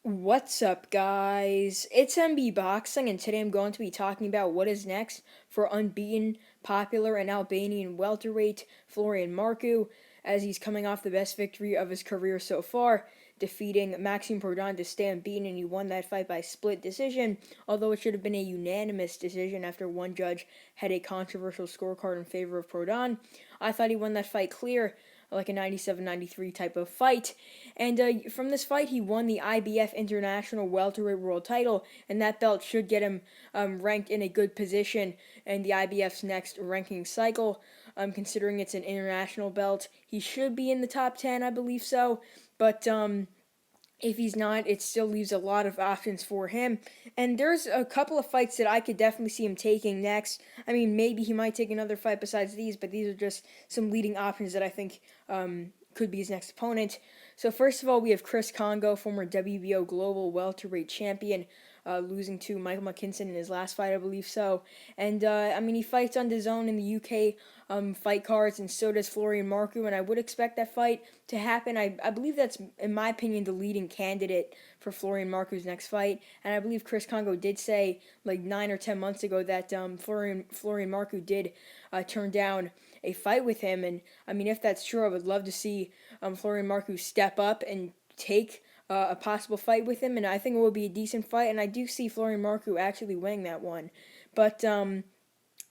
What's up, guys? It's MB Boxing, and today I'm going to be talking about what is next for unbeaten, popular, and Albanian welterweight Florian Marku, as he's coming off the best victory of his career so far, defeating Maxim Prodan to stay unbeaten, and he won that fight by split decision, although it should have been a unanimous decision after one judge had a controversial scorecard in favor of Prodan. I thought he won that fight clear, like a 97-93 type of fight. And from this fight, he won the IBF International Welterweight World Title, and that belt should get him ranked in a good position in the IBF's next ranking cycle. Considering it's an international belt, he should be in the top 10, I believe so. But if he's not, it still leaves a lot of options for him. And there's a couple of fights that I could definitely see him taking next. I mean, maybe he might take another fight besides these, but these are just some leading options that I think could be his next opponent. So first of all, we have Chris Kongo, former WBO Global Welterweight Champion, losing to Michael McKinson in his last fight, I believe so. And I mean, he fights on DAZN in the UK fight cards, and so does Florian Marku, and I would expect that fight to happen. I believe that's, in my opinion, the leading candidate for Florian Marku's next fight, and I believe Chris Kongo did say like 9 or 10 months ago that Florian Marku did turn down a fight with him, and I mean, if that's true, I would love to see Florian Marku step up and take a possible fight with him, and I think it would be a decent fight, and I do see Florian Marku actually winning that one. But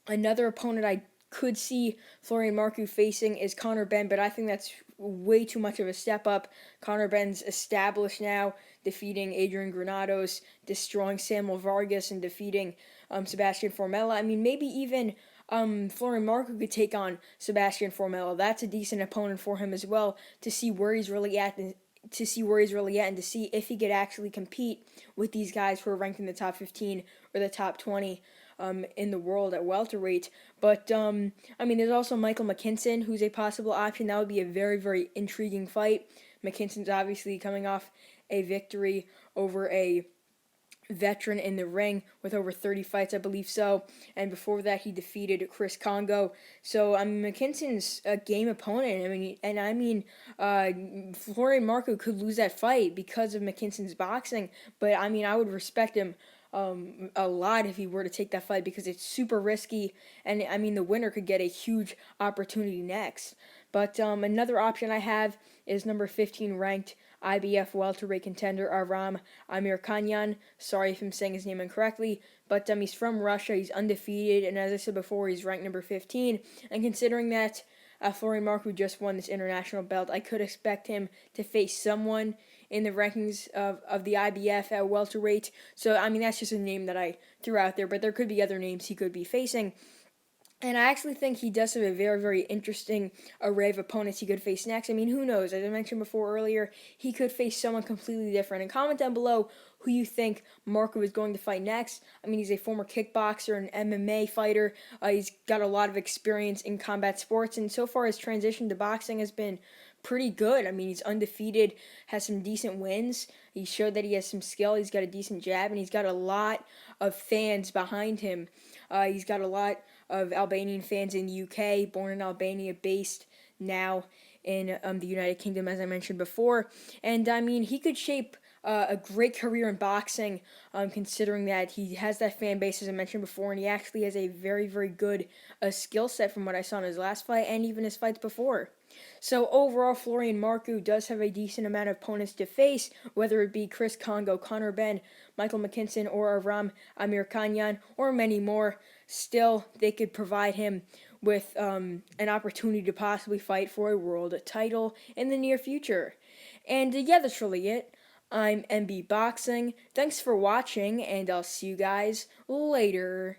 another opponent I could see Florian Marku facing is Conor Benn, but I think that's way too much of a step up. Conor Benn's established now, defeating Adrian Granados, destroying Samuel Vargas, and defeating Sebastian Formella. I mean, maybe even Florian Marku could take on Sebastian Formella. That's a decent opponent for him as well, to see where he's really at and to see if he could actually compete with these guys who are ranked in the top 15 or the top 20 in the world at welterweight. But I mean, there's also Michael McKinson, who's a possible option. That would be a very, very intriguing fight. McKinson's obviously coming off a victory over a veteran in the ring with over 30 fights, I believe so. And before that, he defeated Chris Kongo. So, I mean, McKinson's a game opponent. Florian Marku could lose that fight because of McKinson's boxing. But, I mean, I would respect him a lot if he were to take that fight, because it's super risky, and I mean, the winner could get a huge opportunity next. But another option I have is number 15 ranked IBF welterweight contender Aram Amirkanyan. Sorry if I'm saying his name incorrectly, but he's from Russia. He's undefeated, and as I said before, he's ranked number 15. And considering that Florian Marku just won this international belt, I could expect him to face someone in the rankings of the IBF at welterweight. So, I mean, that's just a name that I threw out there, but there could be other names he could be facing. And I actually think he does have a very, very interesting array of opponents he could face next. I mean, who knows? As I mentioned before earlier, he could face someone completely different. And comment down below who you think Marku is going to fight next. I mean, he's a former kickboxer and MMA fighter. He's got a lot of experience in combat sports, and so far his transition to boxing has been pretty good. I mean, he's undefeated, has some decent wins. He showed that he has some skill. He's got a decent jab, and he's got a lot of fans behind him. He's got a lot of Albanian fans in the UK, born in Albania, based now in the United Kingdom, as I mentioned before. And I mean, he could shape a great career in boxing, considering that he has that fan base, as I mentioned before, and he actually has a very, very good skill set from what I saw in his last fight and even his fights before. So overall, Florian Marku does have a decent amount of opponents to face, whether it be Chris Kongo, Conor Benn, Michael McKinson, or Aram Amirkanyan, or many more. Still, they could provide him with an opportunity to possibly fight for a world title in the near future. And yeah, that's really it. I'm MB Boxing. Thanks for watching, and I'll see you guys later.